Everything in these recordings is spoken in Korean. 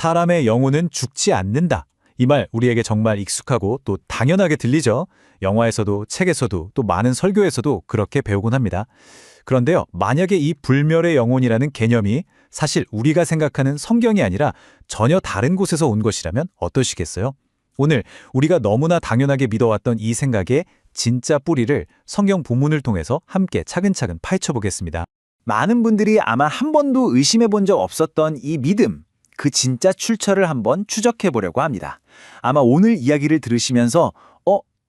사람의 영혼은 죽지 않는다. 이 말 우리에게 정말 익숙하고 또 당연하게 들리죠. 영화에서도 책에서도 또 많은 설교에서도 그렇게 배우곤 합니다. 그런데요, 만약에 이 불멸의 영혼이라는 개념이 사실 우리가 생각하는 성경이 아니라 전혀 다른 곳에서 온 것이라면 어떠시겠어요? 오늘 우리가 너무나 당연하게 믿어왔던 이 생각의 진짜 뿌리를 성경 본문을 통해서 함께 차근차근 파헤쳐 보겠습니다. 많은 분들이 아마 한 번도 의심해 본 적 없었던 이 믿음, 그 진짜 출처를 한번 추적해 보려고 합니다. 아마 오늘 이야기를 들으시면서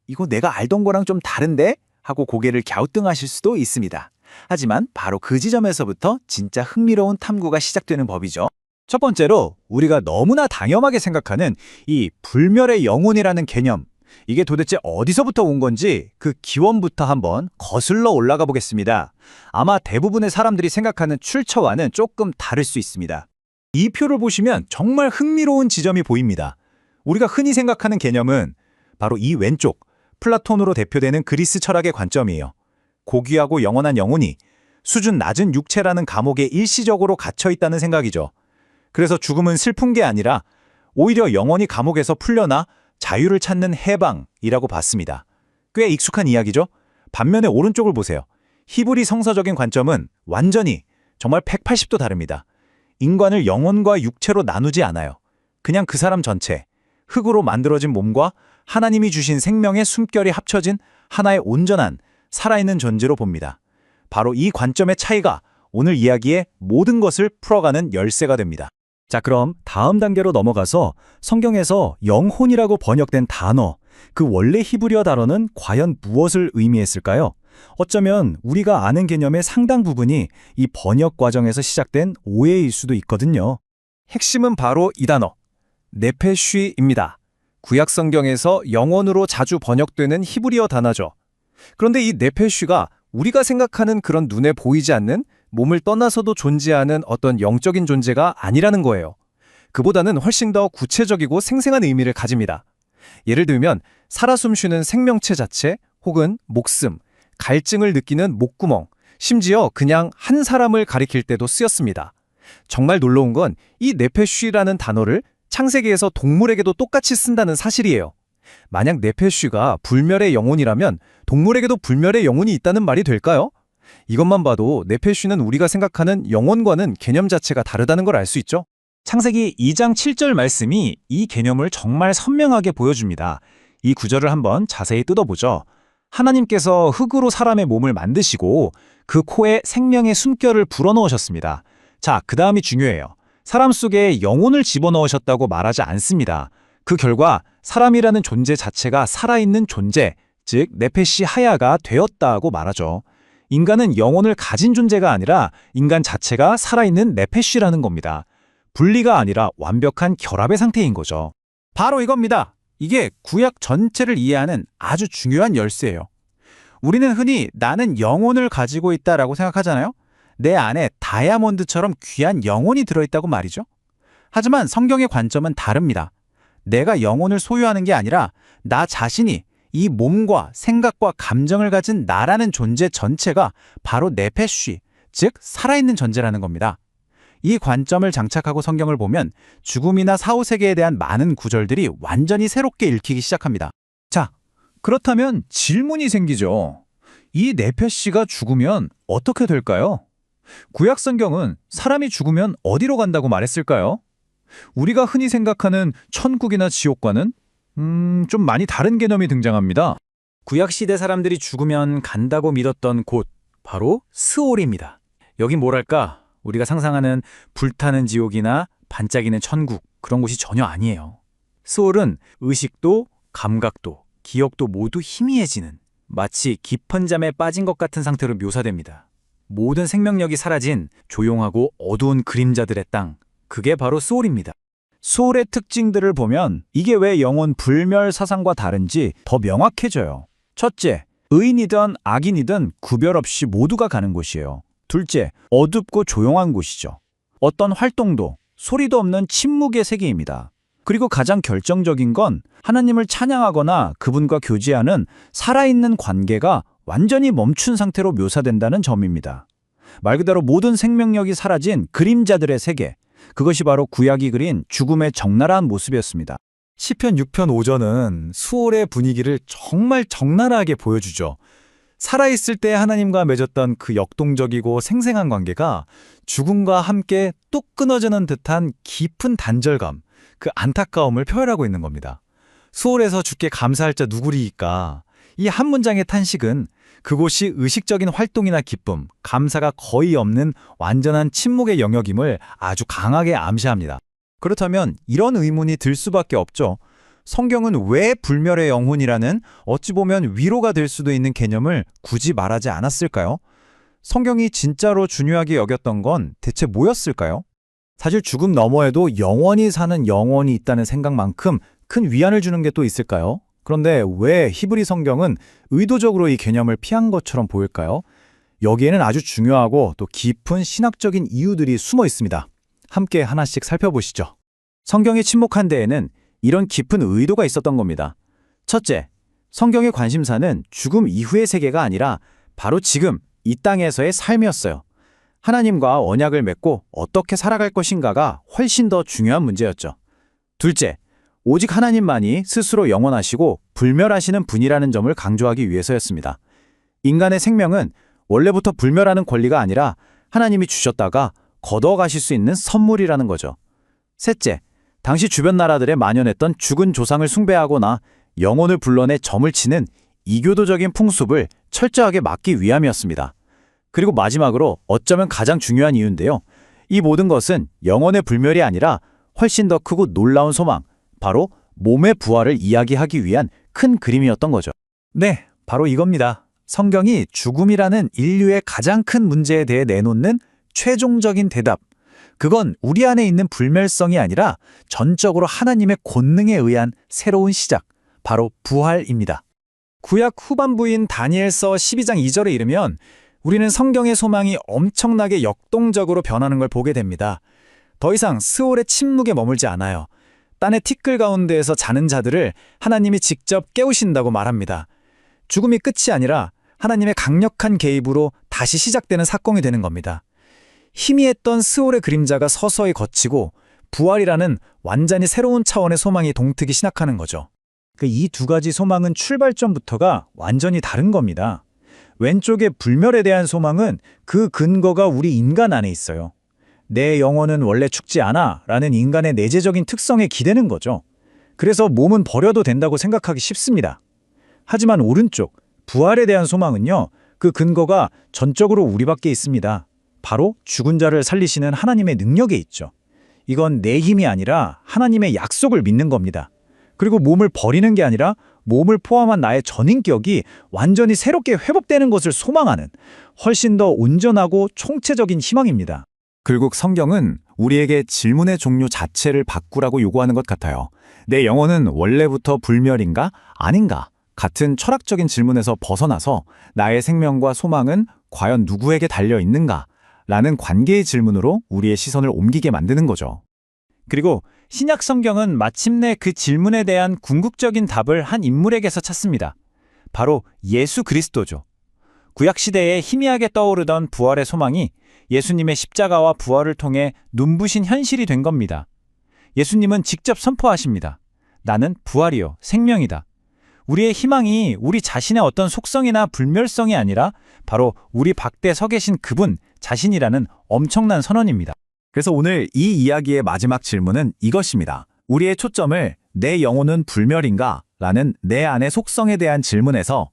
이거 내가 알던 거랑 좀 다른데? 하고 고개를 갸우뚱하실 수도 있습니다. 하지만 바로 그 지점에서부터 진짜 흥미로운 탐구가 시작되는 법이죠. 첫 번째로 우리가 너무나 당연하게 생각하는 이 불멸의 영혼이라는 개념, 이게 도대체 어디서부터 온 건지 그 기원부터 한번 거슬러 올라가 보겠습니다. 아마 대부분의 사람들이 생각하는 출처와는 조금 다를 수 있습니다. 이 표를 보시면 정말 흥미로운 지점이 보입니다. 우리가 흔히 생각하는 개념은 바로 이 왼쪽, 플라톤으로 대표되는 그리스 철학의 관점이에요. 고귀하고 영원한 영혼이 수준 낮은 육체라는 감옥에 일시적으로 갇혀 있다는 생각이죠. 그래서 죽음은 슬픈 게 아니라 오히려 영원히 감옥에서 풀려나 자유를 찾는 해방이라고 봤습니다. 꽤 익숙한 이야기죠? 반면에 오른쪽을 보세요. 히브리 성서적인 관점은 완전히 정말 180도 다릅니다. 인간을 영혼과 육체로 나누지 않아요. 그냥 그 사람 전체, 흙으로 만들어진 몸과 하나님이 주신 생명의 숨결이 합쳐진 하나의 온전한 살아있는 존재로 봅니다. 바로 이 관점의 차이가 오늘 이야기의 모든 것을 풀어가는 열쇠가 됩니다. 자, 그럼 다음 단계로 넘어가서 성경에서 영혼이라고 번역된 단어, 그 원래 히브리어 단어는 과연 무엇을 의미했을까요? 어쩌면 우리가 아는 개념의 상당 부분이 이 번역 과정에서 시작된 오해일 수도 있거든요. 핵심은 바로 이 단어, 네페쉬입니다. 구약 성경에서 영혼으로 자주 번역되는 히브리어 단어죠. 그런데 이 네페쉬가 우리가 생각하는 그런 눈에 보이지 않는 몸을 떠나서도 존재하는 어떤 영적인 존재가 아니라는 거예요. 그보다는 훨씬 더 구체적이고 생생한 의미를 가집니다. 예를 들면 살아 숨쉬는 생명체 자체 혹은 목숨, 갈증을 느끼는 목구멍, 심지어 그냥 한 사람을 가리킬 때도 쓰였습니다. 정말 놀라운 건 이 네페쉬라는 단어를 창세기에서 동물에게도 똑같이 쓴다는 사실이에요. 만약 네페쉬가 불멸의 영혼이라면 동물에게도 불멸의 영혼이 있다는 말이 될까요? 이것만 봐도 네페쉬는 우리가 생각하는 영혼과는 개념 자체가 다르다는 걸 알 수 있죠. 창세기 2장 7절 말씀이 이 개념을 정말 선명하게 보여줍니다. 이 구절을 한번 자세히 뜯어보죠. 하나님께서 흙으로 사람의 몸을 만드시고 그 코에 생명의 숨결을 불어넣으셨습니다. 자, 그 다음이 중요해요. 사람 속에 영혼을 집어넣으셨다고 말하지 않습니다. 그 결과 사람이라는 존재 자체가 살아있는 존재, 즉 네페시 하야가 되었다고 말하죠. 인간은 영혼을 가진 존재가 아니라 인간 자체가 살아있는 네페쉬라는 겁니다. 분리가 아니라 완벽한 결합의 상태인 거죠. 바로 이겁니다. 이게 구약 전체를 이해하는 아주 중요한 열쇠예요. 우리는 흔히 나는 영혼을 가지고 있다라고 생각하잖아요. 내 안에 다이아몬드처럼 귀한 영혼이 들어있다고 말이죠. 하지만 성경의 관점은 다릅니다. 내가 영혼을 소유하는 게 아니라 나 자신이 이 몸과 생각과 감정을 가진 나라는 존재 전체가 바로 네페쉬, 즉 살아있는 존재라는 겁니다. 이 관점을 장착하고 성경을 보면 죽음이나 사후세계에 대한 많은 구절들이 완전히 새롭게 읽히기 시작합니다. 자, 그렇다면 질문이 생기죠. 이 네페쉬가 죽으면 어떻게 될까요? 구약 성경은 사람이 죽으면 어디로 간다고 말했을까요? 우리가 흔히 생각하는 천국이나 지옥과는 좀 많이 다른 개념이 등장합니다. 구약시대 사람들이 죽으면 간다고 믿었던 곳, 바로 스올입니다. 여긴 뭐랄까, 우리가 상상하는 불타는 지옥이나 반짝이는 천국, 그런 곳이 전혀 아니에요. 스올은 의식도, 감각도, 기억도 모두 희미해지는, 마치 깊은 잠에 빠진 것 같은 상태로 묘사됩니다. 모든 생명력이 사라진 조용하고 어두운 그림자들의 땅, 그게 바로 스올입니다. 스올의 특징들을 보면 이게 왜 영혼 불멸 사상과 다른지 더 명확해져요. 첫째, 의인이든 악인이든 구별 없이 모두가 가는 곳이에요. 둘째, 어둡고 조용한 곳이죠. 어떤 활동도, 소리도 없는 침묵의 세계입니다. 그리고 가장 결정적인 건 하나님을 찬양하거나 그분과 교제하는 살아있는 관계가 완전히 멈춘 상태로 묘사된다는 점입니다. 말 그대로 모든 생명력이 사라진 그림자들의 세계, 그것이 바로 구약이 그린 죽음의 적나라한 모습이었습니다. 시편 6편 5절은 수월의 분위기를 정말 적나라하게 보여주죠. 살아있을 때 하나님과 맺었던 그 역동적이고 생생한 관계가 죽음과 함께 뚝 끊어지는 듯한 깊은 단절감, 그 안타까움을 표현하고 있는 겁니다. 수월에서 주께 감사할 자 누구리이까? 이 한 문장의 탄식은 그곳이 의식적인 활동이나 기쁨, 감사가 거의 없는 완전한 침묵의 영역임을 아주 강하게 암시합니다. 그렇다면 이런 의문이 들 수밖에 없죠. 성경은 왜 불멸의 영혼이라는 어찌 보면 위로가 될 수도 있는 개념을 굳이 말하지 않았을까요? 성경이 진짜로 중요하게 여겼던 건 대체 뭐였을까요? 사실 죽음 너머에도 영원히 사는 영혼이 있다는 생각만큼 큰 위안을 주는 게 또 있을까요? 그런데 왜 히브리 성경은 의도적으로 이 개념을 피한 것처럼 보일까요? 여기에는 아주 중요하고 또 깊은 신학적인 이유들이 숨어 있습니다. 함께 하나씩 살펴보시죠. 성경이 침묵한 데에는 이런 깊은 의도가 있었던 겁니다. 첫째, 성경의 관심사는 죽음 이후의 세계가 아니라 바로 지금 이 땅에서의 삶이었어요. 하나님과 언약을 맺고 어떻게 살아갈 것인가가 훨씬 더 중요한 문제였죠. 둘째, 오직 하나님만이 스스로 영원하시고 불멸하시는 분이라는 점을 강조하기 위해서였습니다. 인간의 생명은 원래부터 불멸하는 권리가 아니라 하나님이 주셨다가 거둬가실 수 있는 선물이라는 거죠. 셋째, 당시 주변 나라들에 만연했던 죽은 조상을 숭배하거나 영혼을 불러내 점을 치는 이교도적인 풍습을 철저하게 막기 위함이었습니다. 그리고 마지막으로 어쩌면 가장 중요한 이유인데요. 이 모든 것은 영혼의 불멸이 아니라 훨씬 더 크고 놀라운 소망, 바로 몸의 부활을 이야기하기 위한 큰 그림이었던 거죠. 네, 바로 이겁니다. 성경이 죽음이라는 인류의 가장 큰 문제에 대해 내놓는 최종적인 대답. 그건 우리 안에 있는 불멸성이 아니라 전적으로 하나님의 권능에 의한 새로운 시작, 바로 부활입니다. 구약 후반부인 다니엘서 12장 2절에 이르면 우리는 성경의 소망이 엄청나게 역동적으로 변하는 걸 보게 됩니다. 더 이상 스올의 침묵에 머물지 않아요. 딴의 티끌 가운데에서 자는 자들을 하나님이 직접 깨우신다고 말합니다. 죽음이 끝이 아니라 하나님의 강력한 개입으로 다시 시작되는 사건이 되는 겁니다. 희미했던 스올의 그림자가 서서히 걷히고 부활이라는 완전히 새로운 차원의 소망이 동트기 시작하는 거죠. 이 두 가지 소망은 출발점부터가 완전히 다른 겁니다. 왼쪽의 불멸에 대한 소망은 그 근거가 우리 인간 안에 있어요. 내 영혼은 원래 죽지 않아 라는 인간의 내재적인 특성에 기대는 거죠. 그래서 몸은 버려도 된다고 생각하기 쉽습니다. 하지만 오른쪽, 부활에 대한 소망은요, 그 근거가 전적으로 우리밖에 있습니다. 바로 죽은 자를 살리시는 하나님의 능력에 있죠. 이건 내 힘이 아니라 하나님의 약속을 믿는 겁니다. 그리고 몸을 버리는 게 아니라 몸을 포함한 나의 전인격이 완전히 새롭게 회복되는 것을 소망하는 훨씬 더 온전하고 총체적인 희망입니다. 결국 성경은 우리에게 질문의 종류 자체를 바꾸라고 요구하는 것 같아요. 내 영혼은 원래부터 불멸인가? 아닌가? 같은 철학적인 질문에서 벗어나서 나의 생명과 소망은 과연 누구에게 달려 있는가? 라는 관계의 질문으로 우리의 시선을 옮기게 만드는 거죠. 그리고 신약 성경은 마침내 그 질문에 대한 궁극적인 답을 한 인물에게서 찾습니다. 바로 예수 그리스도죠. 구약 시대에 희미하게 떠오르던 부활의 소망이 예수님의 십자가와 부활을 통해 눈부신 현실이 된 겁니다. 예수님은 직접 선포하십니다. 나는 부활이요, 생명이다. 우리의 희망이 우리 자신의 어떤 속성이나 불멸성이 아니라 바로 우리 밖에 서 계신 그분 자신이라는 엄청난 선언입니다. 그래서 오늘 이 이야기의 마지막 질문은 이것입니다. 우리의 초점을 내 영혼은 불멸인가? 라는 내 안의 속성에 대한 질문에서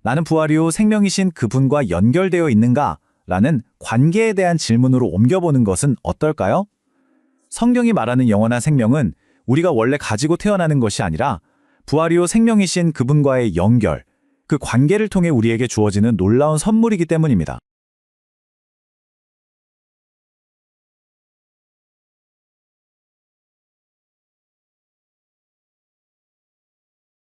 나는 부활이요 생명이신 그분과 연결되어 있는가? 라는 관계에 대한 질문으로 옮겨보는 것은 어떨까요? 성경이 말하는 영원한 생명은 우리가 원래 가지고 태어나는 것이 아니라 부활이요 생명이신 그분과의 연결, 그 관계를 통해 우리에게 주어지는 놀라운 선물이기 때문입니다.